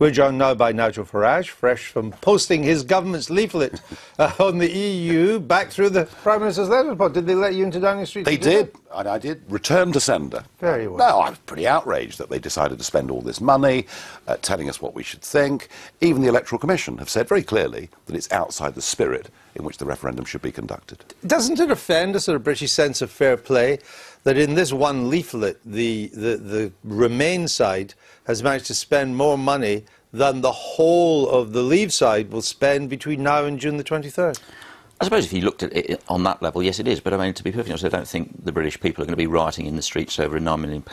We're joined now by Nigel Farage, fresh from posting his government's leaflet on the EU back through the Prime Minister's letter pod. Did they let you into Downing Street? They did, and I did. Return to sender. Very well. No, I was pretty outraged that they decided to spend all this money telling us what we should think. Even the Electoral Commission have said very clearly that it's outside the spirit in which the referendum should be conducted. Doesn't it offend a sort of British sense of fair play that in this one leaflet the Remain side has managed to spend more money than the whole of the Leave side will spend between now and June the 23rd? I suppose if you looked at it on that level, yes, it is. But I mean, to be perfectly honest, I don't think the British people are going to be rioting in the streets over a £9 million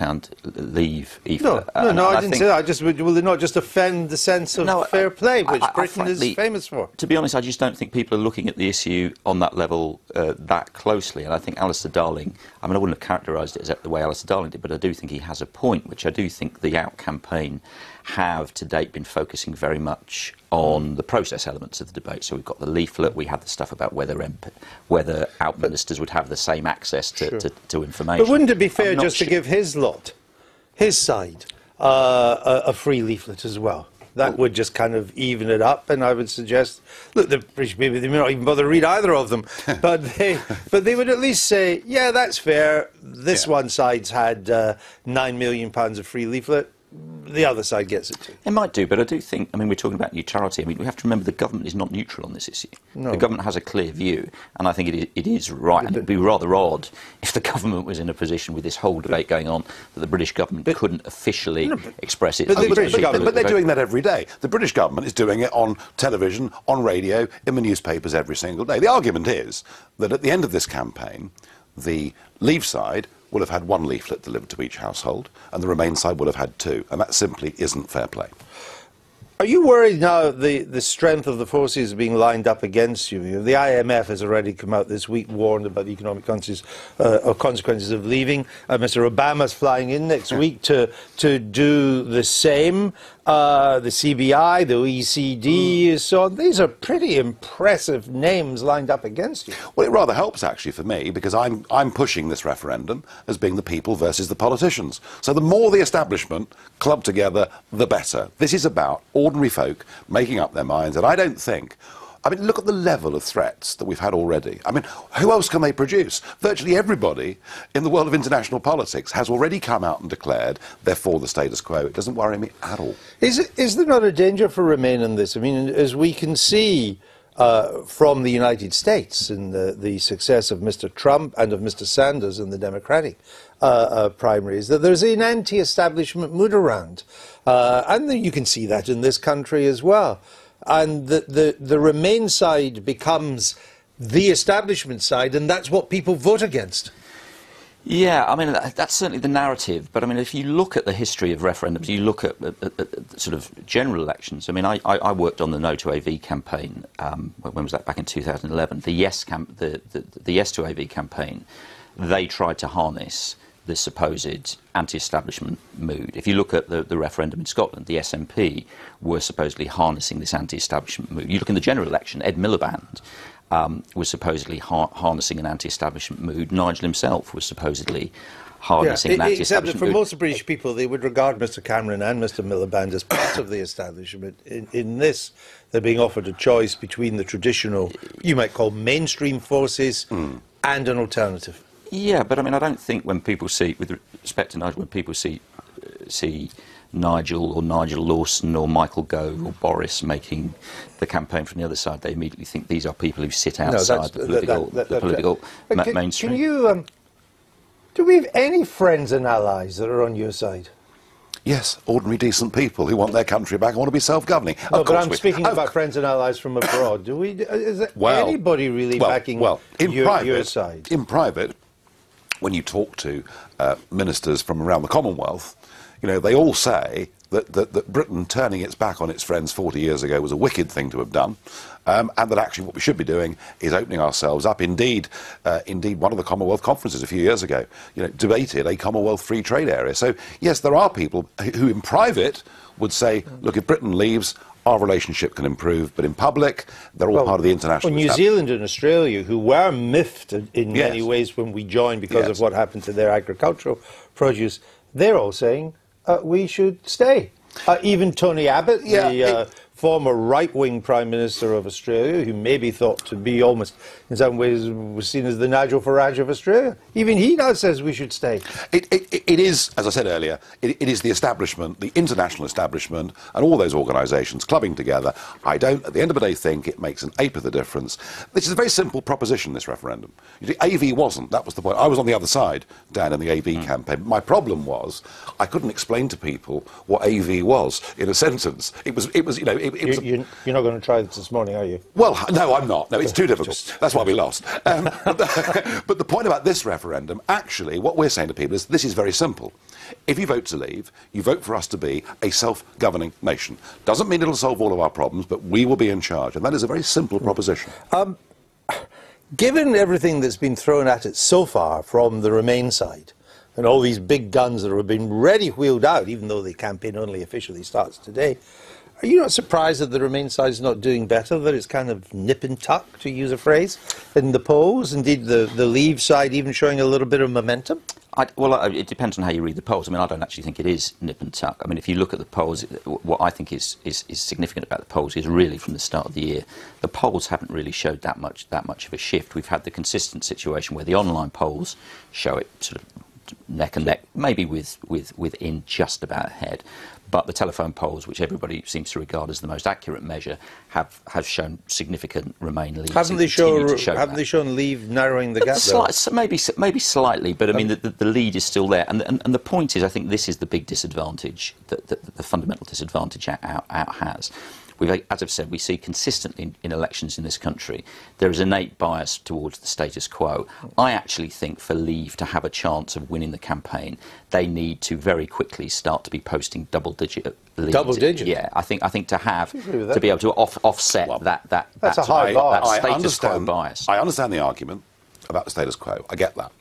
Leave. No, I didn't say that. Will they not just offend the sense of fair play, which Britain is famous for? To be honest, I just don't think people are looking at the issue on that level that closely. And I think Alistair Darling, I mean, I wouldn't have characterised it as the way Alistair Darling did, but I do think he has a point, which I do think the Out campaign have to date been focusing very much on the process elements of the debate. So we've got the leaflet, we had the stuff about whether Out ministers would have the same access to information. But wouldn't it be fair just to give his side, a free leaflet as well? That would just kind of even it up, and I would suggest, look, the British people, they may not even bother to read either of them, but they would at least say, yeah, that's fair, this one side's had £9 million of free leaflet, the other side gets it too. It might do, but I do think, I mean, we're talking about neutrality. I mean, we have to remember the government is not neutral on this issue. No. The government has a clear view, and I think it is right, and it would be rather odd if the government was in a position with this whole debate going on that the British government couldn't officially express its views. But they're doing that every day. The British government is doing it on television, on radio, in the newspapers every single day. The argument is that at the end of this campaign, the Leave side will have had one leaflet delivered to each household, and the Remain side will have had two, and that simply isn't fair play. Are you worried now the strength of the forces being lined up against you? The IMF has already come out this week, warned about the economic consequences of leaving. Mr. Obama's flying in next week to do the same. The CBI, the OECD, so on. These are pretty impressive names lined up against you. Well, it rather helps, actually, for me, because I'm pushing this referendum as being the people versus the politicians. So the more the establishment club together, the better. This is about ordinary folk making up their minds, and I don't think... I mean, look at the level of threats that we've had already. I mean, who else can they produce? Virtually everybody in the world of international politics has already come out and declared they're for the status quo. It doesn't worry me at all. Is there not a danger for Remain in this? I mean, as we can see from the United States in the success of Mr. Trump and of Mr. Sanders in the Democratic primaries, that there's an anti-establishment mood around. And you can see that in this country as well. And the Remain side becomes the establishment side, and that's what people vote against. Yeah, I mean, that's certainly the narrative. But, I mean, if you look at the history of referendums, you look at sort of general elections. I mean, I worked on the No to AV campaign. When was that? Back in 2011. The Yes to AV campaign, they tried to harness the supposed anti-establishment mood. If you look at the referendum in Scotland, the SNP were supposedly harnessing this anti-establishment mood. You look in the general election, Ed Miliband was supposedly harnessing an anti-establishment mood. Nigel himself was supposedly harnessing an anti-establishment mood. Except that for most British people, they would regard Mr. Cameron and Mr. Miliband as part of the establishment. In this, they're being offered a choice between the traditional, you might call mainstream forces, and an alternative. Yeah, but I mean, I don't think when people see, with respect to Nigel, when people see Nigel or Nigel Lawson or Michael Gove or Boris making the campaign from the other side, they immediately think these are people who sit outside the political mainstream. Can you, do we have any friends and allies that are on your side? Yes, ordinary, decent people who want their country back and want to be self-governing. No, but I'm speaking about friends and allies from abroad. Do we? Is there anybody really backing your side? In private, when you talk to ministers from around the Commonwealth, you know, they all say that Britain turning its back on its friends 40 years ago was a wicked thing to have done, and that actually what we should be doing is opening ourselves up. Indeed, one of the Commonwealth conferences a few years ago, you know, debated a Commonwealth free trade area. So, yes, there are people who in private would say, look, if Britain leaves, our relationship can improve, but in public, they're all part of the international... Well, New Zealand and Australia, who were miffed in many ways when we joined because of what happened to their agricultural produce, they're all saying we should stay. Even Tony Abbott, Yeah, the former right-wing Prime Minister of Australia, who may be thought to be almost, in some ways, was seen as the Nigel Farage of Australia. Even he now says we should stay. It is, as I said earlier, it is the establishment, the international establishment, and all those organisations clubbing together. I don't, at the end of the day, think it makes an ape of the difference. This is a very simple proposition, this referendum. You see, AV wasn't. That was the point. I was on the other side, Dan, in the AV campaign. My problem was I couldn't explain to people what AV was in a sentence. It was, you know, You're not going to try this morning, are you? well, no, I'm not. No, it's too difficult. That's why we lost. But the point about this referendum, actually, what we're saying to people is this is very simple. If you vote to leave, you vote for us to be a self-governing nation. Doesn't mean it'll solve all of our problems, but we will be in charge. And that is a very simple proposition. Given everything that's been thrown at it so far from the Remain side, and all these big guns that have been ready wheeled out, even though the campaign only officially starts today, are you not surprised that the Remain side is not doing better, that it's kind of nip and tuck, to use a phrase, in the polls? Indeed, the Leave side even showing a little bit of momentum? It depends on how you read the polls. I mean, I don't actually think it is nip and tuck. I mean, if you look at the polls, what I think is significant about the polls is really from the start of the year, the polls haven't really showed that much of a shift. We've had the consistent situation where the online polls show it sort of neck and neck, maybe within just about ahead. But the telephone polls, which everybody seems to regard as the most accurate measure, have shown significant Remain leads. Haven't they shown Leave narrowing the gap? Maybe slightly, but I mean the lead is still there. And the point is, I think this is the big disadvantage, the fundamental disadvantage out has. As I've said, we see consistently in elections in this country, there is innate bias towards the status quo. I actually think for Leave to have a chance of winning the campaign, they need to very quickly start to be posting double-digit leads. Double-digit? Yeah, I think to be able to offset that's a high bar. that status quo bias. I understand the argument about the status quo. I get that.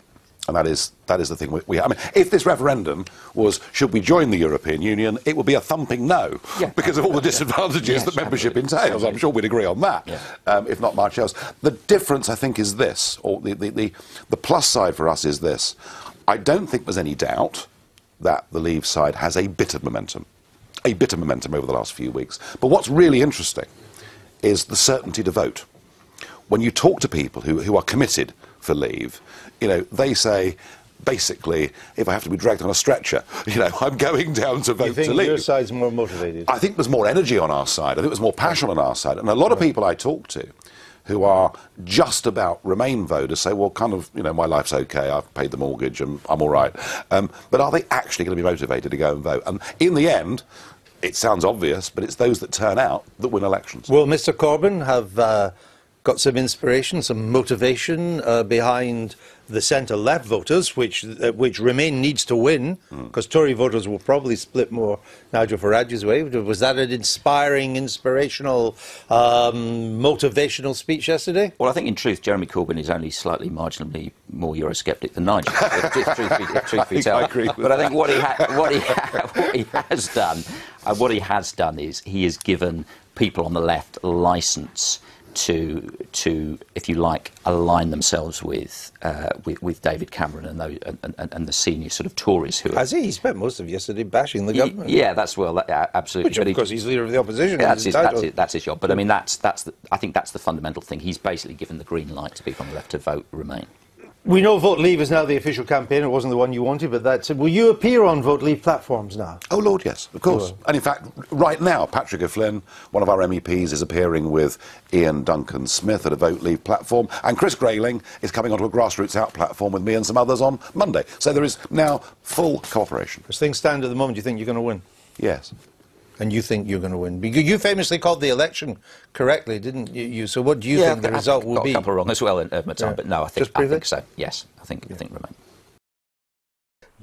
And that is the thing we have. I mean, if this referendum was, should we join the European Union, it would be a thumping no, because of all the disadvantages that membership entails. I'm sure we'd agree on that, if not much else. The difference, I think, is this, or the plus side for us is this. I don't think there's any doubt that the Leave side has a bit of momentum over the last few weeks. But what's really interesting is the certainty to vote. When you talk to people who are committed for Leave, you know, they say, basically, if I have to be dragged on a stretcher, you know, I'm going down to vote to Leave. You think your side's more motivated? I think there's more energy on our side. I think there's more passion on our side. And a lot of people I talk to who are just about Remain voters say, well, kind of, you know, my life's okay, I've paid the mortgage and I'm all right. But are they actually going to be motivated to go and vote? And in the end, it sounds obvious, but it's those that turn out that win elections. Will Mr Corbyn have got some inspiration, some motivation behind the centre-left voters, which Remain needs to win, because Tory voters will probably split more Nigel Farage's way. Was that an inspiring, inspirational, motivational speech yesterday? Well, I think in truth, Jeremy Corbyn is only slightly marginally more Eurosceptic than Nigel, if truth be told. I agree but I think what he has done is he has given people on the left licence to, if you like, align themselves with David Cameron and the senior sort of Tories who. Has he? He spent most of yesterday bashing the government. Yeah, absolutely. Which, of course, he's leader of the opposition. That's his job. But I mean, I think that's the fundamental thing. He's basically given the green light to people on the left to vote Remain. We know Vote Leave is now the official campaign. It wasn't the one you wanted, but that's it. Will you appear on Vote Leave platforms now? Oh, Lord, yes, of course. And in fact, right now, Patrick O'Flynn, one of our MEPs, is appearing with Ian Duncan Smith at a Vote Leave platform, and Chris Grayling is coming onto a Grassroots Out platform with me and some others on Monday. So there is now full cooperation. As things stand at the moment, do you think you're going to win? Yes. And you think you're going to win? Because you famously called the election correctly, didn't you? So what do you think the result will be? Got a couple wrong as well at my time, but no, I think so. Yes, I think Remain.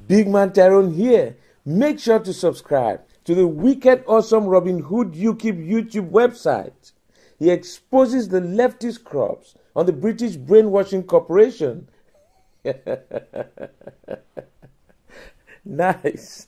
Big Man Tyrone here. Make sure to subscribe to the wicked awesome Robin Hood UKIP YouTube website. He exposes the leftist crops on the British Brainwashing Corporation. Nice.